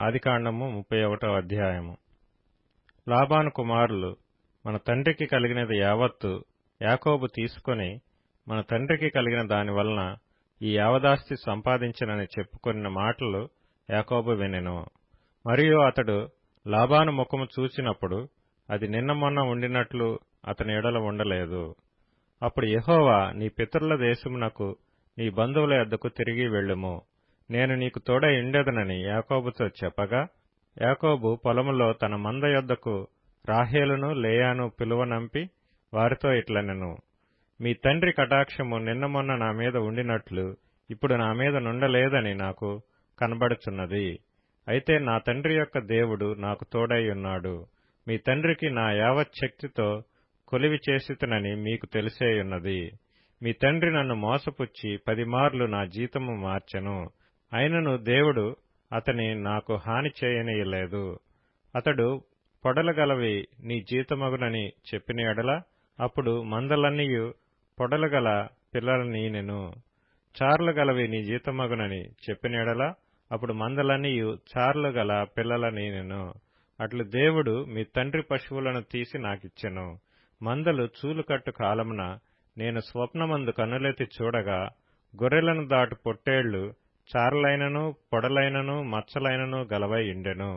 ఆదికాండము 31వ అధ్యాయము. లాబాను కుమారులు మన తండ్రికి కలిగినది యావత్తు యాకోబు తీసుకొని మన తండ్రికి కలిగిన దాని వలన ఈ యావదాస్తి సంపాదించినని చెప్పుకొనిన మాటలు యాకోబు వినెను. మరియు అతడు లాబాను ముఖము చూచినప్పుడు అది నిన్న మొన్న ఉండినట్లు అతని ఎడల ఉండలేదు. అప్పుడు యెహోవా, నీ పితరుల దేశమునకు నీ బంధువుల యొద్దకు తిరిగి వెళ్ళుము, నేను నీకు తోడై ఉండెదనని యాకోబుతో చెప్పగా, యాకోబు పొలములో తన మంద యొద్దకు రాహేలును లేయాను పిలువనంపి వారితో ఇట్లనెను, మీ తండ్రి కటాక్షము నిన్న మొన్న నా మీద ఉండినట్లు ఇప్పుడు నా మీద నుండలేదని నాకు కనబడుచున్నది. అయితే నా తండ్రి యొక్క దేవుడు నాకు తోడై ఉన్నాడు. మీ తండ్రికి నా యావత్ శక్తితో కొలివి చేసితనని మీకు తెలిసేయున్నది. మీ తండ్రి నన్ను మోసపుచ్చి 10 మార్లు నా జీతము మార్చెను. అయినను దేవుడు అతని నాకు హాని చేయనీయలేదు. అతడు పొడలగలవి నీ జీతమగునని చెప్పిన ఎడల అప్పుడు మందలన్నీయు పొడలగల పిల్లలనీనెను. చార్లు గలవి నీ జీతమగునని చెప్పిన ఎడల అప్పుడు మందలన్నీయు చార్లు గల పిల్లలనీనెను. అట్లు దేవుడు మీ తండ్రి పశువులను తీసి నాకిచ్చెను. మందలు చూలుకట్టు కాలమున నేను స్వప్నమందు కన్నులెత్తి చూడగా గొర్రెలను దాటు పొట్టేళ్లు చారలైనను పొడలైనను మచ్చలైనను గలవై ఉండెను.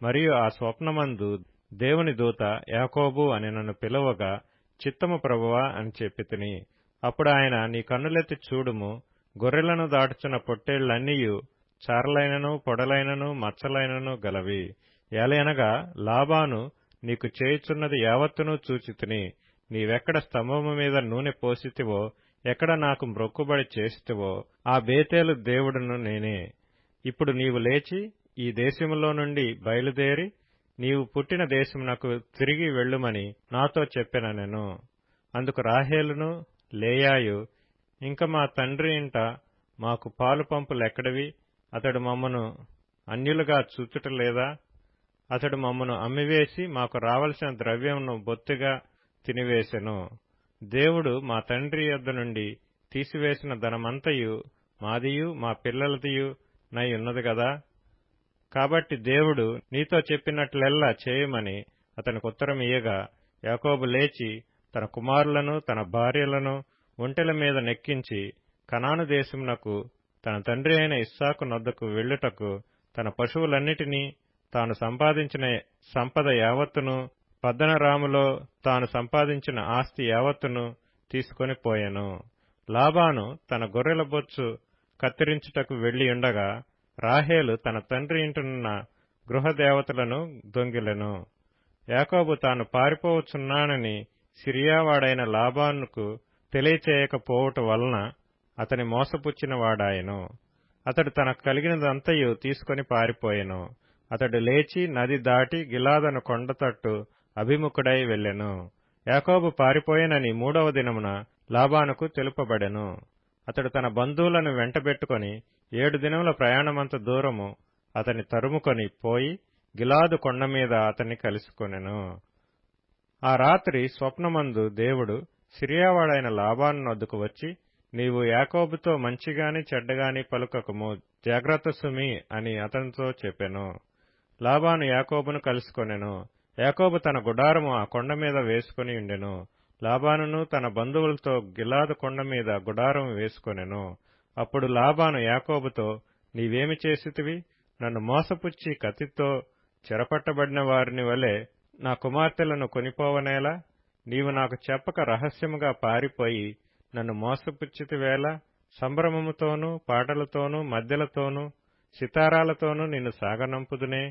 మరియు ఆ స్వప్నమందు దేవుని దూత యాకోబు అని నన్ను పిలువగా, చిత్తము ప్రభువా అని చెప్పితిని. అప్పుడు ఆయన, నీ కన్నులెత్తి చూడుము, గొర్రెలను దాటుచున్న పొట్టేళ్లన్నీయు చారలైనను పొడలైనను మచ్చలైనను గలవి. ఏలయనగా లాబాను నీకు చేయుచున్నది యావత్తునూ చూచితిని. నీవెక్కడ స్తంభము మీద నూనె పోసితివో, ఎక్కడ నాకు మ్రొక్కుబడి చేసితివో ఆ బేతేలు దేవుడును నేనే. ఇప్పుడు నీవు లేచి ఈ దేశములో నుండి బయలుదేరి నీవు పుట్టిన దేశమునకు తిరిగి వెళ్ళుమని నాతో చెప్పెననెను. అందుకు రాహేలును లేయాయు, ఇంక మా తండ్రి ఇంట మాకు పాలు పంపులెక్కడివి? అతడు మమ్మను అన్యులుగా చూచుటలేదా? అతడు మమ్మను అమ్మివేసి మాకు రావలసిన ద్రవ్యమును బొత్తిగా తినివేసెను. దేవుడు మా తండ్రి యొద్ద నుండి తీసివేసిన ధనమంతయు మాదియు మా పిల్లలదియు నై ఉన్నది గదా. కాబట్టి దేవుడు నీతో చెప్పినట్లెల్లా చేయమని అతనికి ఉత్తరమియ్యగా, యాకోబు లేచి తన కుమారులను తన భార్యలను ఒంటెల మీద నెక్కించి కనాను దేశమునకు తన తండ్రి అయిన ఇస్సాకు నొద్దకు వెళ్ళుటకు తన పశువులన్నిటినీ తాను సంపాదించిన సంపద యావత్తును పద్దనరాములో తాను సంపాదించిన ఆస్తి యావత్తును తీసుకొని పోయెను. లాబాను తన గొర్రెల బొచ్చు కత్తిరించుటకు వెళ్లియుండగా రాహేలు తన తండ్రి ఇంటనున్న గృహదేవతలను దొంగిలెను. యాకోబు తాను పారిపోవచ్చున్నానని సిరియావాడైన లాబానుకు తెలియచేయకపోవటం వలన అతని మోసపుచ్చిన వాడాయెను. అతడు తనకు కలిగినదంతయు తీసుకొని పారిపోయెను. అతడు లేచి నది దాటి గిలాదను కొండతట్టు అభిముఖుడై వెళ్ళెను. యాకోబు పారిపోయెనని 3వ దినమున లాబానుకు తెలుపబడెను. అతడు తన బంధువులను వెంటబెట్టుకొని 7 దినముల ప్రయాణమంత దూరము అతని తరుముకొని పోయి గిలాదు కొండ మీద అతన్ని కలుసుకొనెను. ఆ రాత్రి స్వప్నమందు దేవుడు సిరియావాడైన లాబాను నొద్దకు వచ్చి, నీవు యాకోబుతో మంచిగాని చెడ్డగాని పలుకకము, జాగ్రత్త సుమి అని అతనితో చెప్పెను. లాబాను యాకోబును కలుసుకొనెను. యాకోబు తన గుడారము ఆ కొండ మీద వేసుకుని ఉండెను. లాబానును తన బంధువులతో గిలాదు కొండ మీద గుడారం వేసుకొనెను. అప్పుడు లాబాను యాకోబుతో, నీవేమి చేసితివి? నన్ను మోసపుచ్చి కత్తితో చెరపట్టబడిన వారిని వలె నా కుమార్తెలను కొనిపోవనేలా? నీవు నాకు చెప్పక రహస్యముగా పారిపోయి నన్ను మోసపుచ్చితివేలా? సంభ్రమముతోనూ పాటలతోనూ మద్దెలతోనూ సితారాలతోనూ నిన్ను సాగనంపుదునే.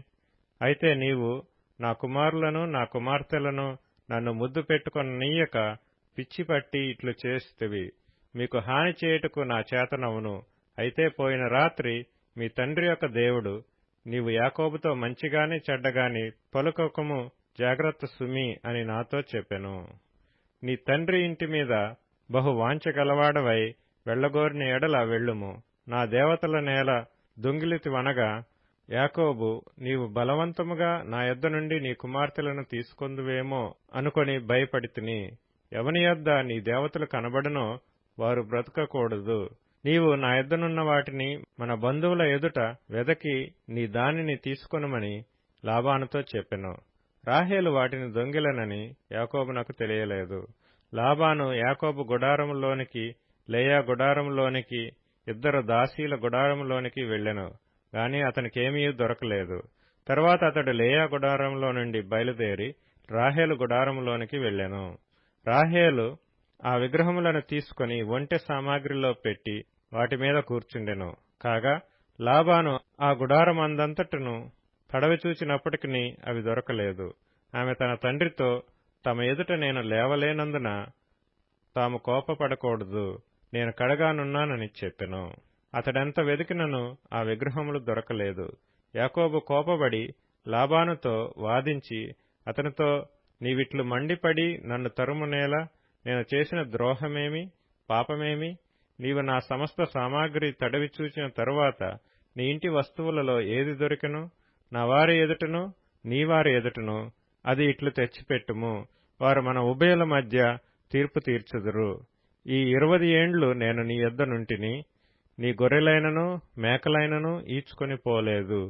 అయితే నీవు నా కుమారులను నా కుమార్తెలను నన్ను ముద్దు పెట్టుకొననీయక పిచ్చిపట్టి ఇట్లు చేసితివి. మీకు హాని చేయుటకు నా చేతనవును. అయితే పోయిన రాత్రి మీ తండ్రి యొక్క దేవుడు, నీవు యాకోబుతో మంచిగాని చెడ్డగాని పలుకకము, జాగ్రత్త సుమి అని నాతో చెప్పెను. నీ తండ్రి ఇంటి మీద బహు వాంఛ గలవాడవై వెళ్లగోరిన ఎడల వెళ్ళుము. నా దేవతల నేల దొంగిలితివనగా, యాకోబు, నీవు బలవంతముగా నా యొద్ద నుండి నీ కుమార్తెలను తీసుకొందువేమో అనుకొని భయపడితిని. ఎవని యొద్ద నీ దేవతలు కనబడునో వారు బ్రతకకూడదు. నీవు నా యొద్దనున్న వాటిని మన బంధువుల ఎదుట వెదకి నీ దానిని తీసుకొనుమని లాబానుతో చెప్పెను. రాహేలు వాటిని దొంగిలనని యాకోబునకు తెలియలేదు. లాబాను యాకోబు గుడారములోనికి, లేయా గుడారములోనికి, ఇద్దరు దాసీల గుడారములోనికి వెళ్ళెను గాని అతనికేమీ దొరకలేదు. తరువాత అతడు లేయా గుడారంలో నుండి బయలుదేరి రాహేలు గుడారములోనికి వెళ్ళెను. రాహేలు ఆ విగ్రహములను తీసుకుని ఒంటె సామాగ్రిలో పెట్టి వాటి మీద కూర్చుండెను. కాగా లాబాను ఆ గుడారమందంతటను తడవి చూచినప్పటికి అవి దొరకలేదు. ఆమె తన తండ్రితో, తమ ఎదుట నేను లేవలేనందున తాము కోపపడకూడదు, నేను కడగానున్నానని చెప్పెను. అతడెంత వెదికినను ఆ విగ్రహములు దొరకలేదు. యాకోబు కోపబడి లాబానుతో వాదించి అతనితో, నీవిట్లు మండిపడి నన్ను తరుమునేలా? నేను చేసిన ద్రోహమేమి, పాపమేమి? నీవు నా సమస్త సామాగ్రి తడవి చూచిన తరువాత నీ ఇంటి వస్తువులలో ఏది దొరికెను? నా వారి ఎదుటను నీ వారి ఎదుటను అది ఇట్లు తెచ్చిపెట్టుము. వారు మన ఉభయుల మధ్య తీర్పు తీర్చుదురు. ఈ 20 ఏండ్లు నేను నీ యొద్ద నుంటిని. నీ గొర్రెలైనను మేకలైనను ఈడ్చుకొని పోలేదు.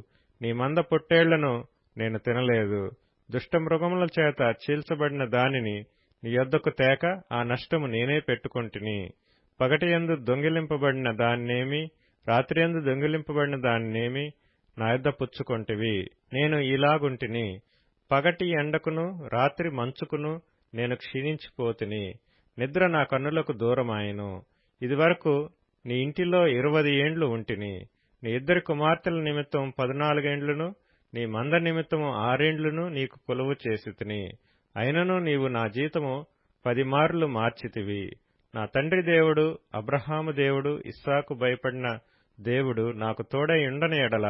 నీ మంద పొట్టేళ్లను నేను తినలేదు. దుష్టమృగముల చేత చీల్చబడిన దానిని నీ యొద్దకు తేక ఆ నష్టము నేనే పెట్టుకొంటిని. పగటియందు దొంగిలింపబడిన దాన్నేమి, రాత్రియందు దొంగిలింపబడిన దాన్నేమి నా యొద్ద పుచ్చుకొంటివి. నేను ఇలాగుంటిని, పగటి ఎండకును రాత్రి మంచుకును నేను క్షీణించిపోతిని. నిద్ర నా కన్నులకు దూరమాయెను. ఇదివరకు నీ ఇంటిలో 20 ఏండ్లు ఉంటిని. నీ ఇద్దరి కుమార్తెల నిమిత్తం 14 ఏండ్లును, నీ మంద నిమిత్తము 6 ఏండ్లును నీకు కొలువు చేసితిని. అయినను నీవు నా జీతము 10 మార్లు మార్చితివి. నా తండ్రి దేవుడు, అబ్రహాము దేవుడు, ఇస్సాకు భయపడిన దేవుడు నాకు తోడై ఉండని ఎడల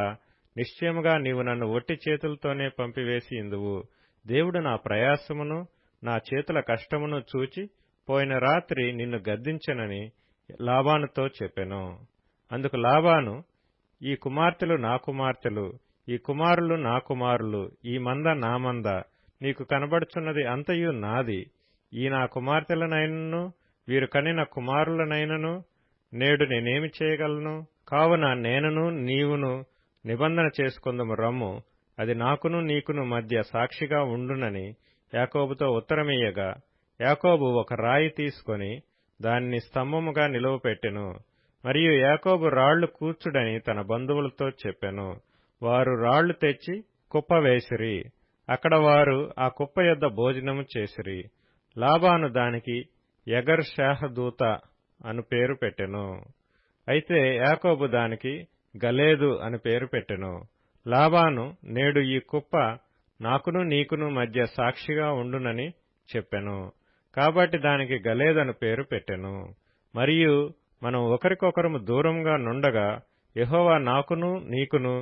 నిశ్చయముగా నీవు నన్ను ఒట్టి చేతులతోనే పంపివేసి ఇందువు. దేవుడు నా ప్రయాసమును నా చేతుల కష్టమును చూచి పోయిన రాత్రి నిన్ను గద్దించెనని లాబానుతో చెప్పెను. అందుకు లాబాను, ఈ కుమార్తెలు నా కుమార్తెలు, ఈ కుమారులు నా కుమారులు, ఈ మంద నా మంద, నీకు కనబడుచున్నది అంతయు నాది. ఈ నా కుమార్తెలనైనను వీరు కనిన కుమారులనైనను నేడు నేనేమి చేయగలను? కావున నేనును నీవును నిబంధన చేసుకొందుము రమ్ము, అది నాకును నీకును మధ్య సాక్షిగా ఉండునని యాకోబుతో ఉత్తరమియ్యగా, యాకోబు ఒక రాయి తీసుకొని దానిని స్తంభముగా నిలువపెట్టెను. మరియు యాకోబు రాళ్లు కూర్చుడని తన బంధువులతో చెప్పెను. వారు రాళ్లు తెచ్చి కుప్ప వేసిరి. అక్కడ వారు ఆ కుప్ప యొద్ద భోజనము చేసిరి. లాబాను దానికి యగర్ షాహదూత అను పేరు పెట్టెను. అయితే యాకోబు దానికి గలేదు అని పేరు పెట్టెను. లాబాను, నేడు ఈ కుప్ప నాకును నీకును మధ్య సాక్షిగా ఉండునని చెప్పెను. కాబట్టి దానికి గలేదను పేరు పెట్టెను. మరియు మనం ఒకరికొకరము దూరంగా నుండగా యెహోవా నాకును నీకును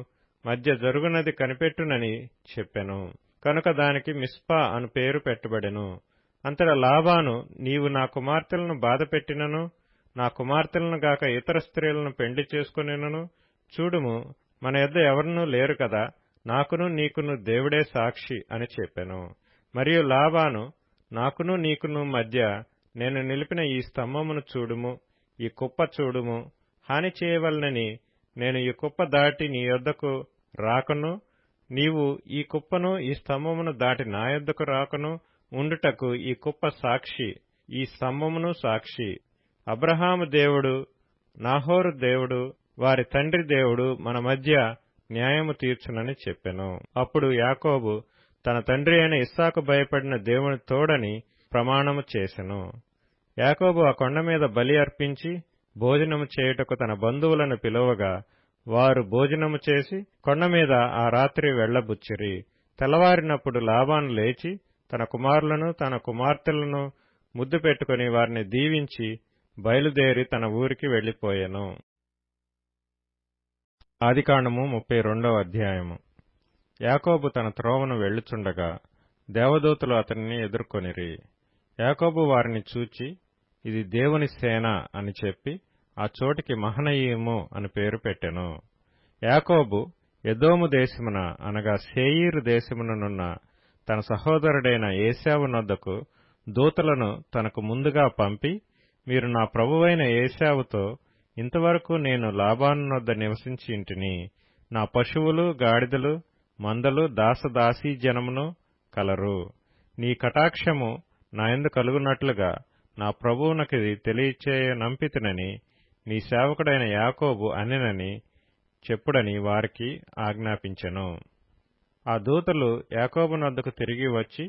మధ్య జరుగునది కనిపెట్టునని చెప్పెను. కనుక దానికి మిస్పా అను పేరు పెట్టబడెను. అంతటా లాబాను, నీవు నా కుమార్తెలను బాధపెట్టినను, నా కుమార్తెలను గాక ఇతర స్త్రీలను పెండ్లి చేసుకునేనను చూడుము, మన యొద్ద ఎవరునూ లేరు కదా, నాకును నీకును దేవుడే సాక్షి అని చెప్పెను. మరియు లాబాను, నాకును నీకును మధ్య నేను నిలిపిన ఈ స్తంభమును చూడుము, ఈ కుప్ప చూడుము. హాని చేయవలనని నేను ఈ కుప్ప దాటి నీ యొద్దకు రాకను, నీవు ఈ కుప్పను ఈ స్తంభమును దాటి నా యొద్దకు రాకను ఉండుటకు ఈ కుప్ప సాక్షి, ఈ స్తంభమును సాక్షి. అబ్రహాము దేవుడు, నాహోరు దేవుడు, వారి తండ్రి దేవుడు మన మధ్య న్యాయము తీర్చునని చెప్పెను. అప్పుడు యాకోబు తన తండ్రి అయిన ఇస్సాకు భయపడిన దేవుని తోడని ప్రమాణము చేసెను. యాకోబు ఆ కొండ మీద బలి అర్పించి భోజనము చేయుటకు తన బంధువులను పిలువగా వారు భోజనము చేసి కొండ మీద ఆ రాత్రి వెళ్లబుచ్చిరి. తెల్లవారినప్పుడు లాబాను లేచి తన కుమారులను తన కుమార్తెలను ముద్దు పెట్టుకుని వారిని దీవించి బయలుదేరి తన ఊరికి వెళ్లిపోయెను. ఆదికాండము 32వ అధ్యాయము. యాకోబు తన త్రోవను వెళ్ళుచుండగా దేవదూతలు అతనిని ఎదుర్కొనిరి. యాకోబు వారిని చూచి, ఇది దేవుని సేన అని చెప్పి ఆ చోటికి మహనయీము అని పేరు పెట్టెను. యాకోబు ఎదోము దేశమున అనగా శేయీరు దేశముననున్న తన సహోదరుడైన ఏశావు నొద్దకు దూతలను తనకు ముందుగా పంపి, మీరు నా ప్రభువైన ఏశావుతో, ఇంతవరకు నేను లాబాను నొద్ద నివసించి ఇంటిని. నా పశువులు, గాడిదలు, మందలు, దాసదాసీ జనమును కలరు. నీ కటాక్షము నా యందు కలుగునట్లుగా నా ప్రభువునకిది తెలియచేయనంపితినని నీ సేవకుడైన యాకోబు అనెనని చెప్పుడని వారికి ఆజ్ఞాపించెను. ఆ దూతలు యాకోబు నొద్దకు తిరిగి వచ్చి,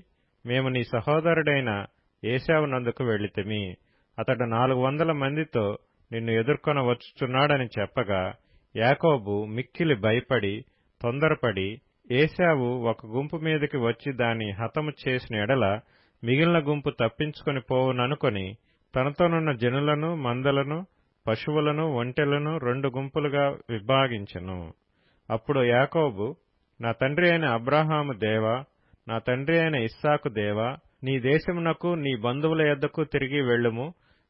మేము నీ సహోదరుడైన ఏశావు నొద్దకు వెళ్ళితిమి. అతడు 400 మందితో నిన్ను ఎదుర్కొన వచ్చుచున్నాడని చెప్పగా, యాకోబు మిక్కిలి భయపడి తొందరపడి, ఏశావు ఒక గుంపు మీదకి వచ్చి దాన్ని హతము చేసిన ఎడల మిగిలిన గుంపు తప్పించుకొని పోవుననుకొని తనతోనున్న జనులను, మందలను, పశువులను, ఒంటెలను 2 గుంపులుగా విభాగించెను. అప్పుడు యాకోబు, నా తండ్రి అయిన అబ్రాహాము దేవా, నా తండ్రి అయిన ఇస్సాకు దేవా, నీ దేశమునకు నీ బంధువుల యొద్దకు తిరిగి వెళ్ళుము,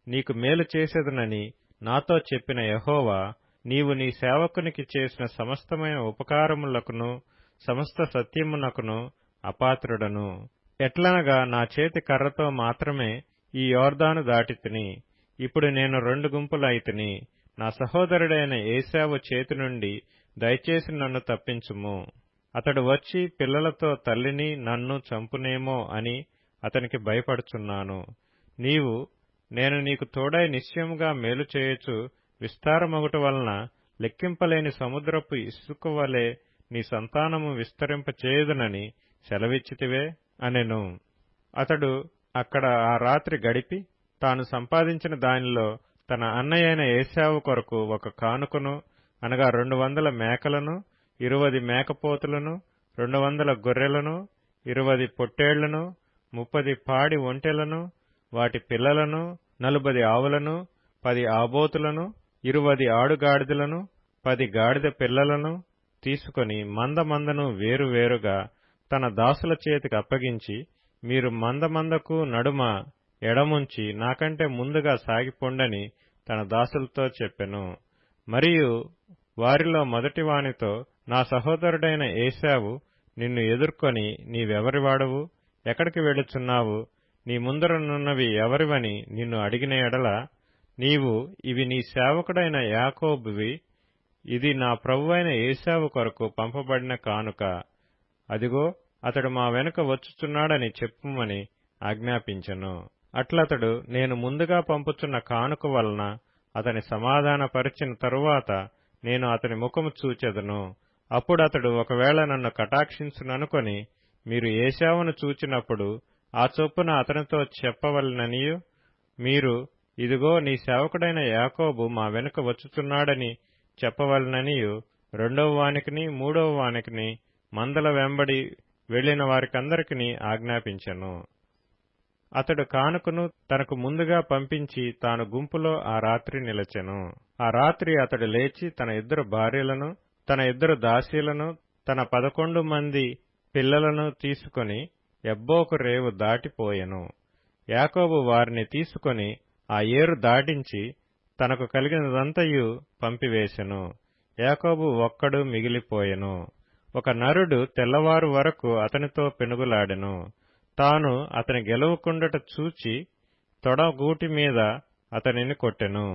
నీకు మేలు చేసేదనని నాతో చెప్పిన యెహోవా, నీవు నీ సేవకునికి చేసిన సమస్తమైన ఉపకారములకును సమస్త సత్యమునకును అపాత్రుడను. ఎట్లనగా నా చేతి కర్రతో మాత్రమే ఈ యోర్దాను దాటితిని. ఇప్పుడు నేను 2 గుంపులైతిని. నా సహోదరుడైన ఏశావు చేతి నుండి దయచేసి నన్ను తప్పించుము. అతడు వచ్చి పిల్లలతో తల్లిని నన్ను చంపునేమో అని అతనికి భయపడుచున్నాను. నేను నీకు తోడై నిశ్చయముగా మేలు చేయుచు విస్తారమగుట వలన లెక్కింపలేని సముద్రపు ఇసుక వలె నీ సంతానము విస్తరింపచేయుదునని సెలవిచ్చితివే అనెను. అతడు అక్కడ ఆ రాత్రి గడిపి తాను సంపాదించిన దానిలో తన అన్నయ్యైన ఏశావు కొరకు ఒక కానుకను, అనగా 200 మేకలను, 20 మేకపోతులను, 200 గొర్రెలను, 20 పొట్టేళ్లను, 30 పాడి ఒంటెలను, వాటి పిల్లలను, 40 ఆవులను, 10 ఆబోతులను, 20 ఆడుగాడిదలను, 10 గాడిద పిల్లలను తీసుకొని మందను వేరువేరుగా తన దాసుల చేతికి అప్పగించి, మీరు మందకు నడుమ ఎడముంచి నాకంటే ముందుగా సాగిపోండని తన దాసులతో చెప్పెను. మరియు వారిలో మొదటివానితో, నా సహోదరుడైన ఏశావు నిన్ను ఎదుర్కొని, నీవెవరివాడవు, ఎక్కడికి వెళ్ళుచున్నావు, నీ ముందరనున్నవి ఎవరివని నిన్ను అడిగిన ఎడల, నీవు, ఇవి నీ సేవకుడైన యాకోబువి, ఇది నా ప్రభువైన ఏశావు కొరకు పంపబడిన కానుక, అదిగో అతడు మా వెనుక వచ్చుచున్నాడని చెప్పుమని ఆజ్ఞాపించెను. అట్లతడు, నేను ముందుగా పంపుచున్న కానుక వలన అతని సమాధానపరిచిన తరువాత నేను అతని ముఖము చూచెదను. అప్పుడు అతడు ఒకవేళ నన్ను కటాక్షించుననుకొని, మీరు ఏశావును చూచినప్పుడు ఆ చొప్పున అతనితో చెప్పవలెననియు, మీరు, ఇదిగో నీ సేవకుడైన యాకోబు మా వెనుక వచ్చుచున్నాడని చెప్పవలెననియు 2వ వానికిని 3వ వానికిని మందల వెంబడి వెళ్లిన వారికందరికీ ఆజ్ఞాపించెను. అతడు కానుకను తనకు ముందుగా పంపించి తాను గుంపులో ఆ రాత్రి నిలచెను. ఆ రాత్రి అతడు లేచి తన 2 భార్యలను, తన 2 దాసీలను, తన 11 మంది పిల్లలను తీసుకొని యబ్బోకు రేవు దాటిపోయెను. యాకోబు వారిని తీసుకొని ఆ ఏరు దాటించి తనకు కలిగినదంతయు పంపివేశెను. యాకోబు ఒక్కడు మిగిలిపోయెను. ఒక నరుడు తెల్లవారు వరకు అతనితో పెనుగులాడెను. తాను అతని గెలవకుండుట చూచి తొడగూటి మీద అతనిని కొట్టెను.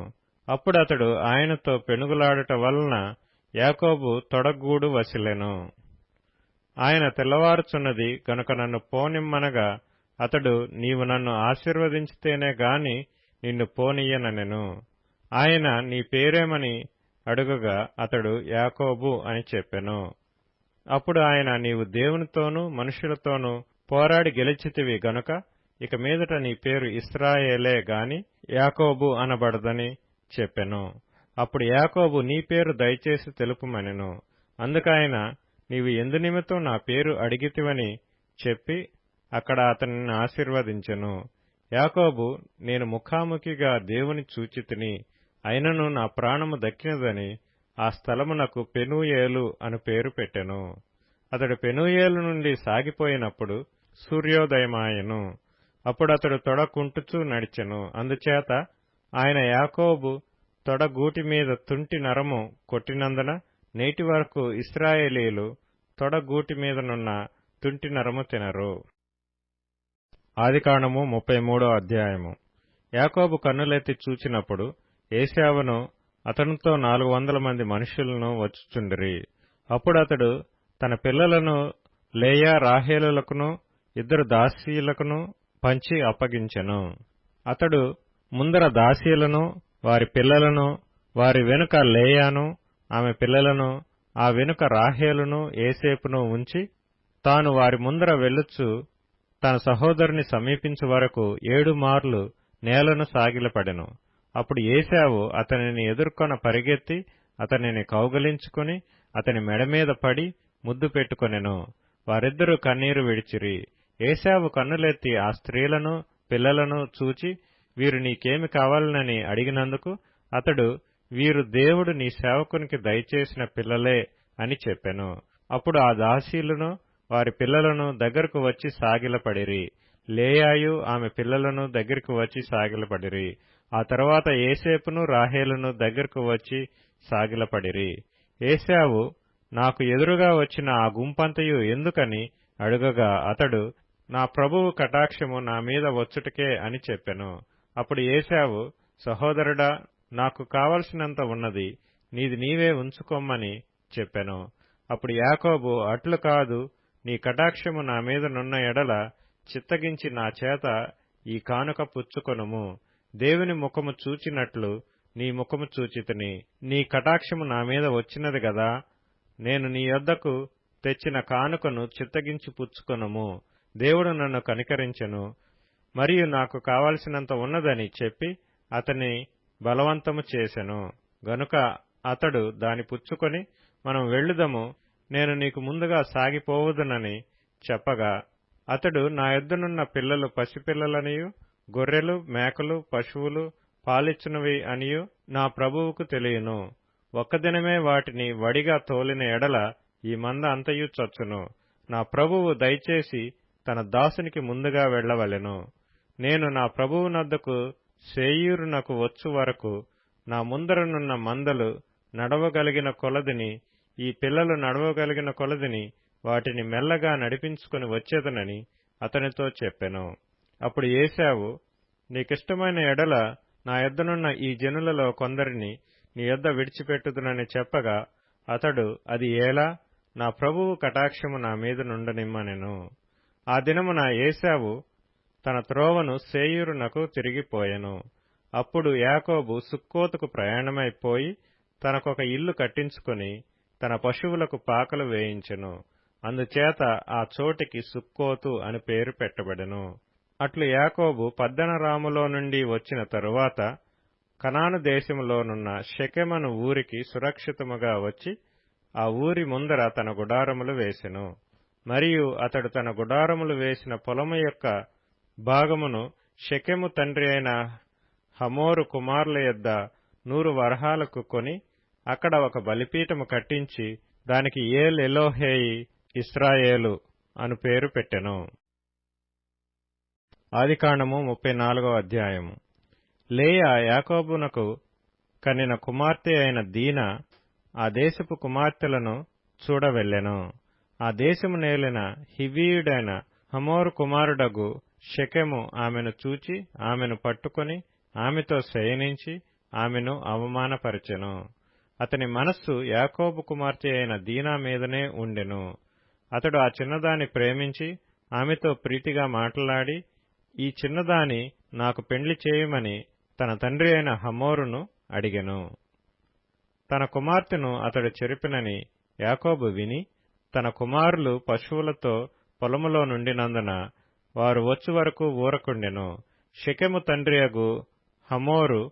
అప్పుడతడు ఆయనతో పెనుగులాడుట వలన యాకోబు తొడగూడు వసిలెను. ఆయన తెల్లవారుచున్నది గనుక నన్ను పోనిమ్మనగా, అతడు, నీవు నన్ను ఆశీర్వదించితేనే గాని నిన్ను పోనీయననెను. ఆయన, నీ పేరేమని అడుగగా అతడు యాకోబు అని చెప్పెను. అప్పుడు ఆయన, నీవు దేవునితోనూ మనుషులతోనూ పోరాడి గెలిచితివి గనుక ఇక మీదట నీ పేరు ఇశ్రాయేలే గాని యాకోబు అనబడదని చెప్పెను. అప్పుడు యాకోబు, నీ పేరు దయచేసి తెలుపుమనెను. అందుకాయన, నీవు ఎందు నిమిత్తం నా పేరు అడిగితివని చెప్పి అక్కడ అతనిని ఆశీర్వదించెను. యాకోబు, నేను ముఖాముఖిగా దేవుని చూచితిని, అయినను నా ప్రాణము దక్కినదని ఆ స్థలమునకు పెనూయేలు అను పేరు పెట్టెను. అతడు పెనూయేలు నుండి సాగిపోయినప్పుడు సూర్యోదయమాయెను. అప్పుడతడు తొడ కుంటుచూ నడిచెను. అందుచేత ఆయన యాకోబు తొడగూటి మీద తుంటి నరము కొట్టినందున నేటి వరకు ఇశ్రాయేలీయులు తొడగూటి మీదనున్న తుంటి నరము తినరు. ఆదికాండము 33వ అధ్యాయము. యాకోబు కన్నులెత్తి చూచినప్పుడు ఏశావును అతనితో 400 మంది మనుష్యులను వచ్చుచుండిరి. అప్పుడు అతడు తన పిల్లలను లేయా రాహేలులకును 2 దాసీలకును పంచి అప్పగించెను. అతడు ముందర దాసీలను వారి పిల్లలను, వారి వెనుక లేయాను ఆమె పిల్లలను, ఆ వెనుక రాహేలును ఏసేపును ఉంచి, తాను వారి ముందర వెళ్ళుచు తన సహోదరుని సమీపించు వరకు 7 మార్లు నేలను సాగిలపడెను. అప్పుడు ఏశావు అతనిని ఎదుర్కొన పరిగెత్తి అతనిని కౌగలించుకుని అతని మెడమీద పడి ముద్దు పెట్టుకొనెను. వారిద్దరూ కన్నీరు విడిచిరి. ఏశావు కన్నులెత్తి ఆ స్త్రీలను పిల్లలను చూచి, వీరు నీకేమి కావాలనని అడిగినందుకు అతడు, వీరు దేవుడు నీ సేవకునికి దయచేసిన పిల్లలే అని చెప్పెను. అప్పుడు ఆ దాసీలను వారి పిల్లలను దగ్గరకు వచ్చి సాగిలపడిరి. లేయాయు ఆమె పిల్లలను దగ్గరకు వచ్చి సాగిలపడిరి. ఆ తరువాత ఏసేపును రాహేలును దగ్గరకు వచ్చి సాగిలపడిరి. ఏశావు, నాకు ఎదురుగా వచ్చిన ఆ గుంపంతయు ఎందుకని అడుగగా అతడు, నా ప్రభువు కటాక్షము నా మీద వచ్చుటకే అని చెప్పెను. అప్పుడు ఏశావు, సహోదరుడా, నాకు కావలసినంత ఉన్నది, నీది నీవే ఉంచుకొమ్మని చెప్పెను. అప్పుడు యాకోబు, అట్లు కాదు, నీ కటాక్షము నా మీద నున్న ఎడల చిత్తగించి నా చేత ఈ కానుక పుచ్చుకొనుము. దేవుని ముఖము చూచినట్లు నీ ముఖము చూచితిని. నీ కటాక్షము నా మీద వచ్చినది గదా, నేను నీ యొద్దకు తెచ్చిన కానుకను చిత్తగించి పుచ్చుకొనుము. దేవుడు నన్ను కనికరించెను, మరియు నాకు కావలసినంత ఉన్నదని చెప్పి అతని బలవంతము చేసెను. గనుక అతడు దాని పుచ్చుకొని, మనం వెళ్ళుదము, నేను నీకు ముందుగా సాగిపోవుదునని చెప్పగా, అతడు, నా యొద్దనున్న పిల్లలు పసిపిల్లలనియు గొర్రెలు మేకలు పశువులు పాలిచ్చునవి అనియు నా ప్రభువుకు తెలియను. ఒక్క దినమే వాటిని వడిగా తోలిన ఎడల ఈ మంద అంతయు చచ్చును. నా ప్రభువు దయచేసి తన దాసునికి ముందుగా వెళ్లవలెను. నేను నా ప్రభువునద్దకు శేయీరునకు వచ్చు వరకు నా ముందరనున్న మందలు నడవగలిగిన కొలదిని, ఈ పిల్లలు నడవగలిగిన కొలదిని వాటిని మెల్లగా నడిపించుకుని వచ్చేదనని అతనితో చెప్పెను. అప్పుడు ఏశావు, నీకిష్టమైన ఎడల నా యొద్దనున్న ఈ జనులలో కొందరిని నీ యొద్ద విడిచిపెట్టుదునని చెప్పగా అతడు, అది ఏలా, నా ప్రభువు కటాక్షము నా మీద నుండనిమ్మనెను. ఆ దినమున ఏశావు తన త్రోవను శేయీరునకు తిరిగిపోయెను. అప్పుడు యాకోబు సుక్కోతుకు ప్రయాణమైపోయి తనకొక ఇల్లు కట్టించుకుని తన పశువులకు పాకలు వేయించెను. అందుచేత ఆ చోటికి సుక్కోతు అని పేరు పెట్టబడెను. అట్లు యాకోబు పద్దనరాములో నుండి వచ్చిన తరువాత కనాను దేశములోనున్న షెకెమను ఊరికి సురక్షితముగా వచ్చి ఆ ఊరి ముందర తన గుడారములు వేసెను. మరియు అతడు తన గుడారములు వేసిన పొలము యొక్క భాగమును షెకెము తండ్రి అయిన హమోరు కుమారుల యొద్ద 100 వరహాలకు కొని అక్కడ ఒక బలిపీఠము కట్టించి దానికి ఏల్ ఎలోహేయి ఇశ్రాయేలు అను పేరు పెట్టెను. ఆదికాండము 34వ అధ్యాయము. లేయా యాకోబునకు కనిన కుమార్తె అయిన దీనా ఆ దేశపు కుమార్తెలను చూడవెళ్ళెను. ఆ దేశము నేలిన హివ్వీయుడైన హమోరు కుమారుడగు షెకెము ఆమెను చూచి ఆమెను పట్టుకొని ఆమెతో శయనించి ఆమెను అవమానపరచెను. అతని మనస్సు యాకోబు కుమార్తె అయిన దీనా మీదనే ఉండెను. అతడు ఆ చిన్నదాన్ని ప్రేమించి ఆమెతో ప్రీతిగా మాట్లాడి, ఈ చిన్నదాని నాకు పెండ్లి చేయమని తన తండ్రి అయిన హమోరును అడిగెను. తన కుమార్తెను అతడు చెరిపినని యాకోబు విని తన కుమారులు పశువులతో పొలములో నుండినందున వారు వచ్చు వరకు ఊరకుండెను. షెకెము తండ్రియగు హమోరు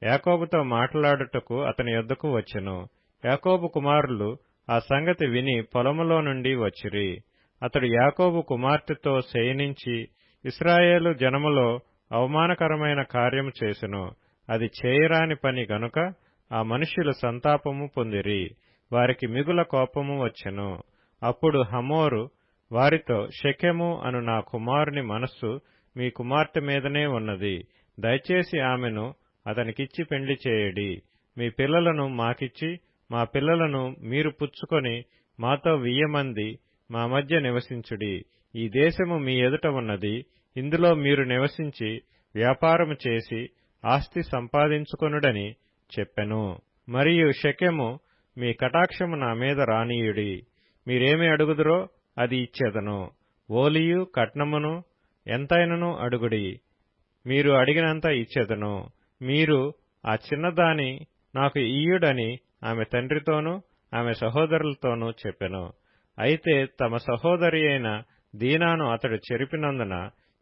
యాకోబుతో మాట్లాడుటకు అతని యొద్దకు వచ్చెను. యాకోబు కుమారులు ఆ సంగతి విని పొలములో నుండి వచ్చిరి. అతడు యాకోబు కుమార్తెతో శయనించి ఇశ్రాయేలు జనములో అవమానకరమైన కార్యము చేసెను. అది చేయరాని పని గనుక ఆ మనుష్యులు సంతాపము పొందిరి. వారికి మిగుల కోపము వచ్చెను. అప్పుడు హమోరు వారితో, షెకెము అను నా కుమారుని మనస్సు మీ కుమార్తె మీదనే ఉన్నది. దయచేసి ఆమెను అతనికిచ్చి పెండ్లి చేయడి. మీ పిల్లలను మాకిచ్చి మా పిల్లలను మీరు పుచ్చుకొని మాతో 1000 మంది మా మధ్య నివసించుడి. ఈ దేశము మీ ఎదుట ఉన్నది. ఇందులో మీరు నివసించి వ్యాపారము చేసి ఆస్తి సంపాదించుకొనుడని చెప్పెను. మరియు షెకెము, మీ కటాక్షము నా మీద రానీయుడి. మీరేమి అడుగుదురో అది ఇచ్చేదను. ఓలియు కట్నమును ఎంతైనను అడుగుడి, మీరు అడిగినంత ఇచ్చేదను. మీరు ఆ చిన్నదాని నాకు ఇయ్యుడని ఆమె తండ్రితోనూ ఆమె సహోదరులతోనూ చెప్పెను. అయితే తమ సహోదరి అయిన దీనాను అతడు చెరిపినందున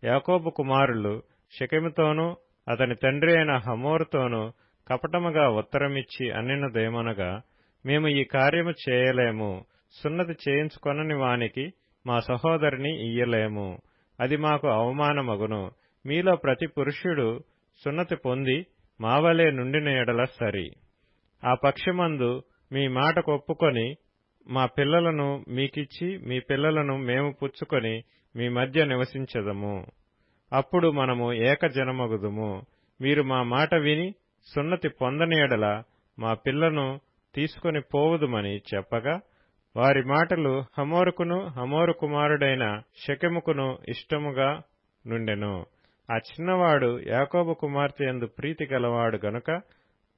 యాకోబు కుమారులు షెకెముతోనూ అతని తండ్రి అయిన హమోరుతోనూ కపటముగా ఉత్తరమిచ్చి అన్నినదేమనగా, మేము ఈ కార్యము చేయలేము. సున్నతి చేయించుకొనని వానికి మా సహోదరిని ఇయ్యలేము. అది మాకు అవమానమగును. మీలో ప్రతి పురుషుడు సున్నతి పొంది మావలే నుండిన ఎడల సరి. ఆ పక్షమందు మీ మాటకు ఒప్పుకొని మా పిల్లలను మీకిచ్చి మీ పిల్లలను మేము పుచ్చుకొని మీ మధ్య నివసించెదము. అప్పుడు మనము ఏకజనమగుదుము. మీరు మా మాట విని సున్నతి పొందని ఎడల మా పిల్లను తీసుకొని పోవుదుమని చెప్పగా, వారి మాటలు హమోరుకును హమోరు కుమారుడైన షెకెముకును ఇష్టముగా నుండెను. ఆ చిన్నవాడు యాకోబు కుమార్తె యందు ప్రీతి గలవాడు గనుక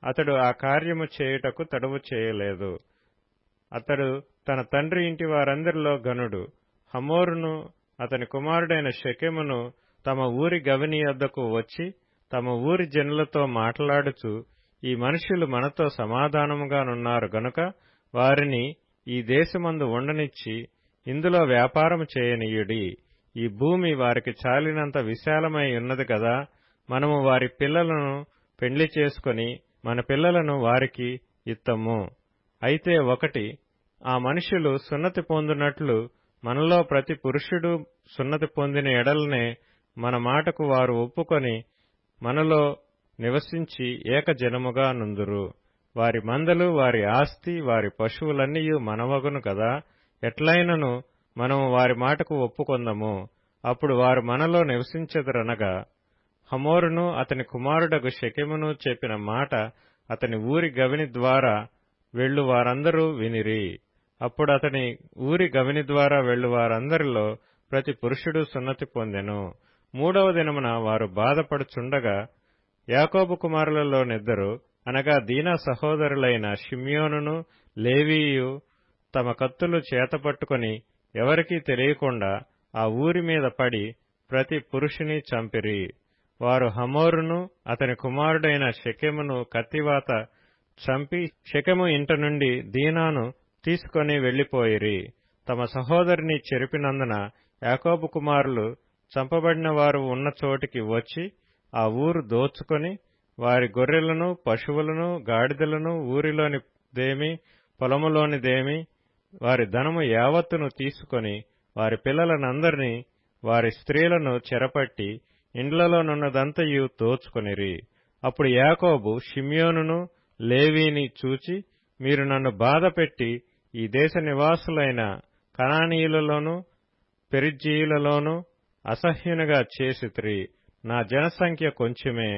అతడు ఆ కార్యము చేయుటకు తడువు చేయలేదు. అతడు తన తండ్రి ఇంటి వారందరిలో ఘనుడు. హమోరును అతని కుమారుడైన షెకెమును తమ ఊరి గవిని యొద్దకు వచ్చి తమ ఊరి జనులతో మాట్లాడుచు, ఈ మనుష్యులు మనతో సమాధానముగానున్నారు గనుక వారిని ఈ దేశమందు ఉండనిచ్చి ఇందులో వ్యాపారము చేయనీయుడి. ఈ భూమి వారికి చాలినంత విశాలమై ఉన్నది కదా, మనము వారి పిల్లలను పెండ్లి చేసుకొని మన పిల్లలను వారికి ఇత్తము. అయితే ఒకటి, ఆ మనుష్యులు సున్నతి పొందునట్లు మనలో ప్రతి పురుషుడు సున్నతి పొందిన ఎడలనే మన మాటకు వారు ఒప్పుకొని మనలో నివసించి ఏకజనముగా నుందురు. వారి మందలు, వారి ఆస్తి, వారి పశువులన్నీయు మనవగును కదా. ఎట్లైనను మనము వారి మాటకు ఒప్పుకొందము. అప్పుడు వారు మనలో నివసించెదరనగా, హమోరును అతని కుమారుడగు షెకెమును చెప్పిన మాట అతని ఊరి గవిని ద్వారా వెళ్ళు వారందరూ వినిరి. అప్పుడు అతని ఊరి గవిని ద్వారా వెళ్ళు వారందరిలో ప్రతి పురుషుడు సున్నతి పొందెను. మూడవ దినమున వారు బాధపడుచుండగా యాకోబు కుమారులలోనిద్దరు, అనగా దీనా సహోదరులైన షిమ్యోనును లేవీయు తమ కత్తులు చేతపట్టుకొని ఎవరికీ తెలియకుండా ఆ ఊరి మీద పడి ప్రతి పురుషుని చంపిరి. వారు హమోరును అతని కుమారుడైన షెకెమును కత్తివాత చంపి షెకెము ఇంట నుండి దీనాను తీసుకొని వెళ్లిపోయిరి. తమ సహోదరిని చెరిపినందున యాకోబు కుమారులు చంపబడిన వారు ఉన్న చోటికి వచ్చి ఆ ఊరు దోచుకొని వారి గొర్రెలను, పశువులను, గాడిదలను, ఊరిలోనిదేమి పొలములోనిదేమి వారి ధనము యావత్తును తీసుకొని వారి పిల్లలనందరినీ వారి స్త్రీలను చెరపట్టి ఇండ్లలోనున్నదంతయు దోచుకొనిరి. అప్పుడు యాకోబు షిమ్యోనును లేవీని చూచి, మీరు నన్ను బాధపెట్టి ఈ దేశ నివాసులైన కనానీయులలోను పెరిజ్జీయులలోను అసహ్యునిగా చేసితిరి. నా జనసంఖ్య కొంచెమే.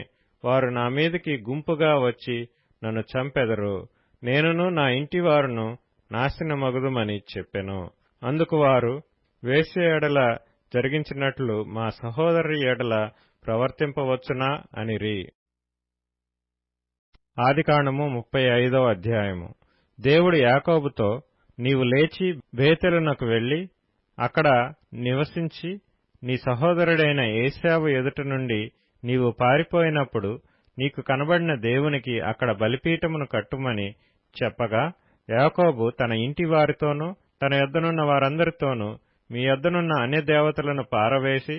వారు నా మీదికి గుంపుగా వచ్చి నన్ను చంపెదరు. నేనును నా ఇంటివారును నాశనమగుదుమని చెప్పెను. అందుకు వారు, వేశ్య ఎడల జరిగించినట్లు మా సహోదరి ఎడల ప్రవర్తింపవచ్చునా అనిరి. ఆదికాండము 35వ అధ్యాయము. దేవుడు యాకోబుతో, నీవు లేచి బేతేలునకు వెళ్లి అక్కడ నివసించి నీ సహోదరుడైన ఏశావు ఎదుట నుండి నీవు పారిపోయినప్పుడు నీకు కనబడిన దేవునికి అక్కడ బలిపీఠమును కట్టుమని చెప్పగా, యాకోబు తన ఇంటి వారితోనూ తన యొద్దనున్న వారందరితోనూ మీ యొద్దనున్న అన్యదేవతలను పారవేసి